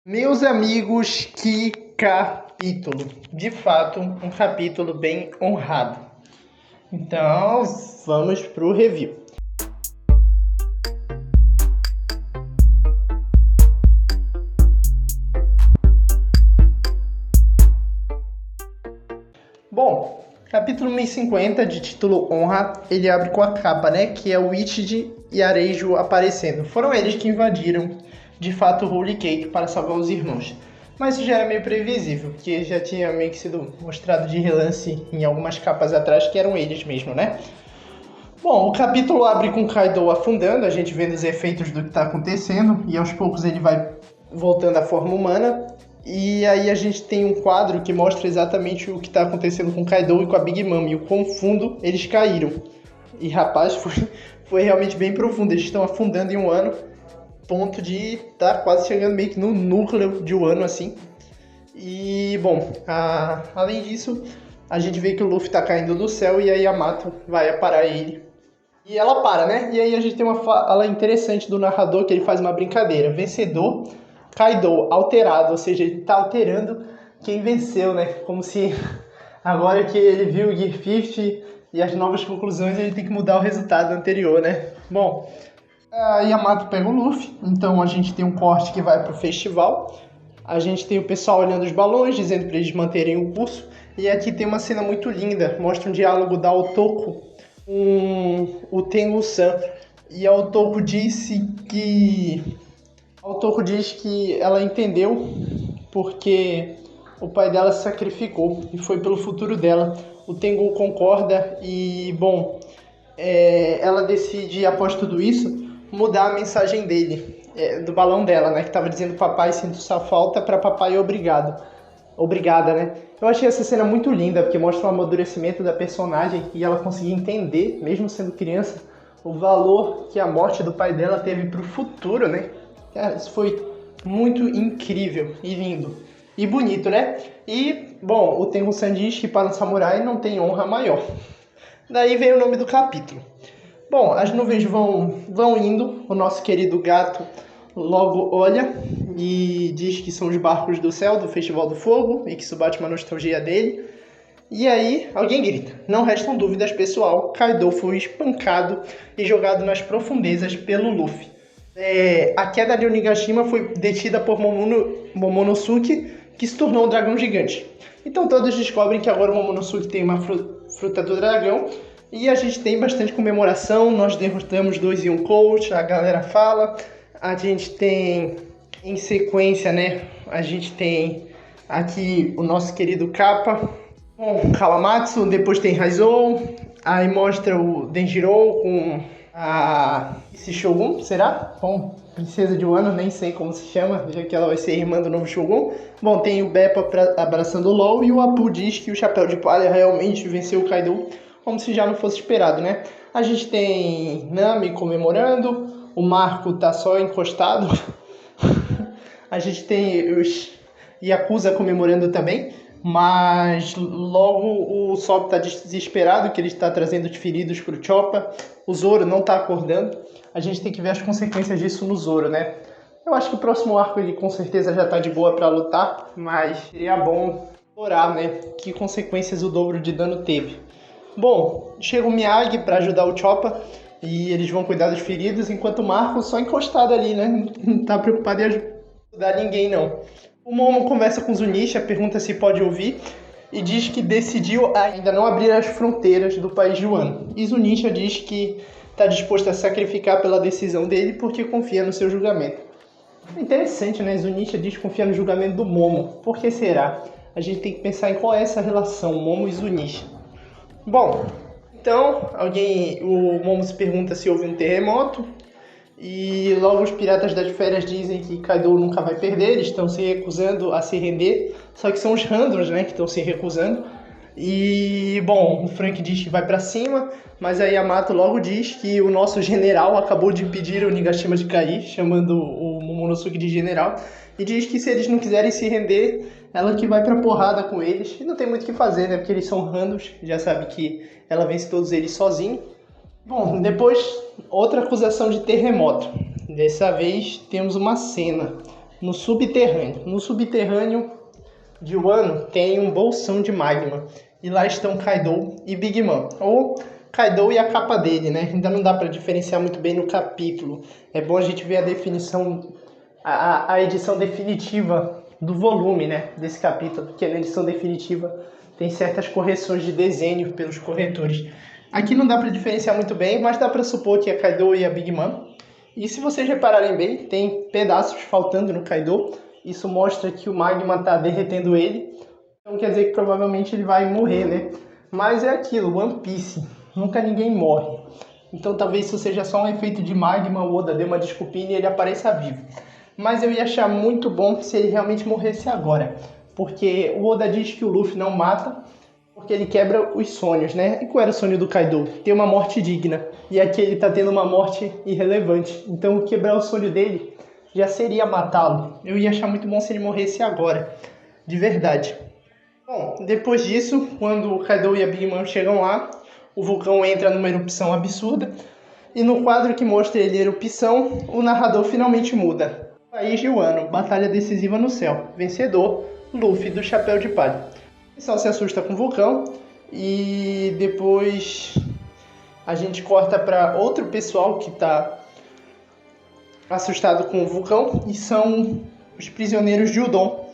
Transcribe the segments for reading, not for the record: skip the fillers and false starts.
Meus amigos, que capítulo! De fato, um capítulo bem honrado. Então, vamos pro review. Bom, capítulo 1050, de título Honra, ele abre com a capa, né? Que é o Ichiji e Areijo aparecendo. Foram eles que invadiram, de fato, o Holy Cake para salvar os irmãos. Mas isso já era meio previsível, porque já tinha meio que sido mostrado de relance em algumas capas atrás que eram eles mesmo, né? Bom, o capítulo abre com Kaido afundando, a gente vendo os efeitos do que está acontecendo, e aos poucos ele vai voltando à forma humana. E aí a gente tem um quadro que mostra exatamente o que está acontecendo com o Kaido e com a Big Mom, e o quão fundo eles caíram. E rapaz, foi realmente bem profundo, eles estão afundando em um ano, ponto de estar quase chegando meio que no núcleo de um ano assim. E bom, além disso, a gente vê que o Luffy está caindo do céu e a Yamato vai parar ele. E ela para, né? E aí a gente tem uma fala interessante do narrador que ele faz uma brincadeira. Vencedor, Kaido, alterado. Ou seja, ele tá alterando quem venceu, né? Como se agora que ele viu o Gear 50 e as novas conclusões, ele tem que mudar o resultado anterior, né? Bom, a Yamato pega o Luffy. Então a gente tem um corte que vai pro festival. A gente tem o pessoal olhando os balões, dizendo para eles manterem o curso. E aqui tem uma cena muito linda. Mostra um diálogo da Otoko o Tengu-san, e a Otoko diz que ela entendeu porque o pai dela se sacrificou e foi pelo futuro dela. O Tengu concorda e, bom, ela decide, após tudo isso, mudar a mensagem dele, do balão dela, né, que estava dizendo papai, sinto sua falta, para papai obrigado. Obrigada, né? Eu achei essa cena muito linda, porque mostra o amadurecimento da personagem e ela conseguir entender, mesmo sendo criança, o valor que a morte do pai dela teve pro futuro, né? Cara, isso foi muito incrível e lindo. E bonito, né? E, bom, o Tengu-san diz que para um samurai não tem honra maior. Daí vem o nome do capítulo. Bom, as nuvens vão indo, o nosso querido gato logo olha e diz que são os barcos do céu do Festival do Fogo e que isso bate uma nostalgia dele. E aí alguém grita: não restam dúvidas, pessoal, Kaido foi espancado e jogado nas profundezas pelo Luffy. A queda de Onigashima foi detida por Momonosuke, que se tornou um dragão gigante. Então todos descobrem que agora o Momonosuke tem uma fruta do dragão. E a gente tem bastante comemoração, nós derrotamos 2 Yonkou, a galera fala. A gente tem, em sequência, né, a gente tem aqui o nosso querido Kappa, com Kawamatsu, depois tem Raizou, aí mostra o Denjiro com a esse Shogun, será? Bom, Princesa de Wano, nem sei como se chama, já que ela vai ser irmã do novo Shogun. Bom, tem o Beppa abraçando o LOL e o Apu diz que o Chapéu de Palha realmente venceu o Kaido, como se já não fosse esperado, né? A gente tem Nami comemorando, o Marco tá só encostado. A gente tem os Yakuza comemorando também, mas logo o Sop tá desesperado que ele está trazendo os feridos pro Chopper. O Zoro não tá acordando. A gente tem que ver as consequências disso no Zoro, né? Eu acho que o próximo arco ele com certeza já tá de boa para lutar, mas seria bom explorar, né? Que consequências o dobro de dano teve. Bom, chega o Miyagi para ajudar o Chopper e eles vão cuidar dos feridos, enquanto o Marco só encostado ali, né? Não tá preocupado em ajudar ninguém, não. O Momo conversa com o Zunisha, pergunta se pode ouvir e diz que decidiu ainda não abrir as fronteiras do país de Wano. E Zunisha diz que está disposto a sacrificar pela decisão dele porque confia no seu julgamento. Interessante, né? Zunisha diz que confia no julgamento do Momo. Por que será? A gente tem que pensar em qual é essa relação, Momo e Zunisha. Bom, então o Momo se pergunta se houve um terremoto e logo os piratas das férias dizem que Kaido nunca vai perder, eles estão se recusando a se render, só que são os Handors, né, que estão se recusando. E, bom, o Frank diz que vai pra cima, mas a Yamato logo diz que o nosso general acabou de impedir o Nigashima de cair, chamando o Momonosuke de general, e diz que se eles não quiserem se render, ela que vai pra porrada com eles. E não tem muito o que fazer, né, porque eles são randos, já sabe que ela vence todos eles sozinho. Bom, depois outra acusação de terremoto. Dessa vez temos uma cena. no subterrâneo. No subterrâneo de Wano tem um bolsão de magma. E lá estão Kaido e Big Mom. Ou Kaido e a capa dele, né? Ainda não dá para diferenciar muito bem no capítulo. É bom a gente ver a definição, a edição definitiva do volume, né? Desse capítulo. Porque na edição definitiva tem certas correções de desenho pelos corretores. Aqui não dá para diferenciar muito bem, mas dá para supor que é Kaido e a Big Mom. E se vocês repararem bem, tem pedaços faltando no Kaido. Isso mostra que o magma está derretendo ele. Então quer dizer que provavelmente ele vai morrer, né? Mas é aquilo, One Piece. Nunca ninguém morre. Então talvez isso seja só um efeito de magma, o Oda dê uma desculpinha e ele apareça vivo. Mas eu ia achar muito bom se ele realmente morresse agora. Porque o Oda diz que o Luffy não mata, porque ele quebra os sonhos, né? E qual era o sonho do Kaido? Ter uma morte digna. E aqui ele tá tendo uma morte irrelevante. Então quebrar o sonho dele já seria matá-lo. Eu ia achar muito bom se ele morresse agora. De verdade. Bom, depois disso, quando o Kaido e a Big Mom chegam lá, o vulcão entra numa erupção absurda. E no quadro que mostra ele a erupção, o narrador finalmente muda. País de Wano, batalha decisiva no céu. Vencedor, Luffy do Chapéu de Palha. O pessoal se assusta com o vulcão e depois a gente corta para outro pessoal que está assustado com o vulcão e são os prisioneiros de Udon.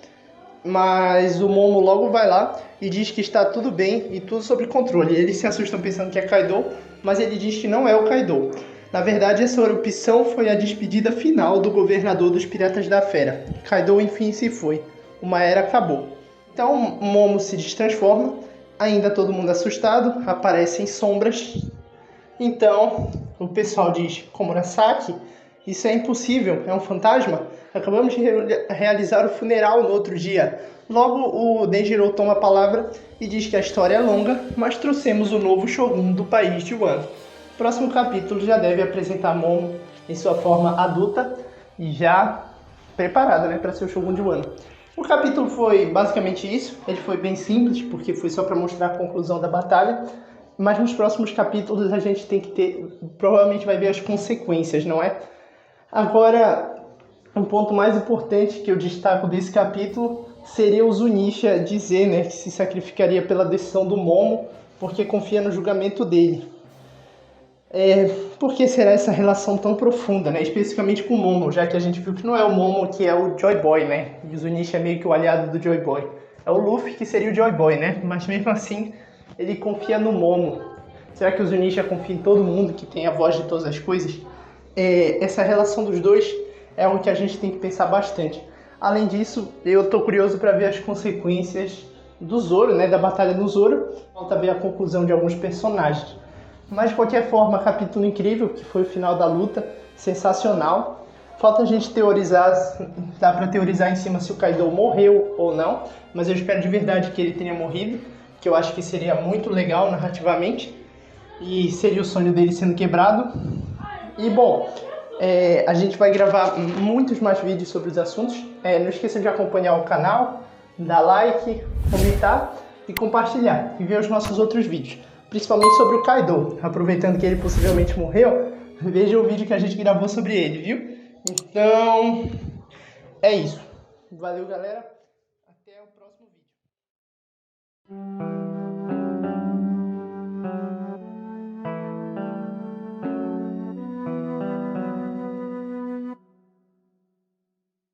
Mas o Momo logo vai lá e diz que está tudo bem e tudo sob controle. Eles se assustam pensando que é Kaido, mas ele diz que não é o Kaido. Na verdade, essa erupção foi a despedida final do governador dos Piratas da Fera. Kaido enfim se foi. Uma era acabou. Então Momo se destransforma, ainda todo mundo assustado, aparecem sombras. Então o pessoal diz, Komurasaki, isso é impossível, é um fantasma? Acabamos de realizar o funeral no outro dia. Logo o Denjiro toma a palavra e diz que a história é longa, mas trouxemos o novo Shogun do país de Wano. O próximo capítulo já deve apresentar Momo em sua forma adulta e já preparada, né, para ser o Shogun de Wano. O capítulo foi basicamente isso, ele foi bem simples, porque foi só para mostrar a conclusão da batalha, mas nos próximos capítulos a gente tem que ter, provavelmente vai ver as consequências, não é? Agora, um ponto mais importante que eu destaco desse capítulo seria o Zunisha dizer, né, que se sacrificaria pela decisão do Momo, porque confia no julgamento dele. Por que será essa relação tão profunda, né? Especificamente com o Momo, já que a gente viu que não é o Momo que é o Joy Boy, né? E o Zunisha é meio que o aliado do Joy Boy. É o Luffy que seria o Joy Boy, né? Mas mesmo assim, ele confia no Momo. Será que o Zunisha confia em todo mundo que tem a voz de todas as coisas? Essa relação dos dois é algo que a gente tem que pensar bastante. Além disso, eu tô curioso para ver as consequências do Zoro, né? Da batalha do Zoro. Falta ver a conclusão de alguns personagens. Mas de qualquer forma, capítulo incrível, que foi o final da luta, sensacional. Falta a gente teorizar, dá para teorizar em cima se o Kaido morreu ou não, mas eu espero de verdade que ele tenha morrido, que eu acho que seria muito legal narrativamente, e seria o sonho dele sendo quebrado. E bom, a gente vai gravar muitos mais vídeos sobre os assuntos. Não esqueça de acompanhar o canal, dar like, comentar e compartilhar, e ver os nossos outros vídeos. Principalmente sobre o Kaido, aproveitando que ele possivelmente morreu, veja o vídeo que a gente gravou sobre ele, viu? Então, é isso. Valeu, galera. Até o próximo vídeo.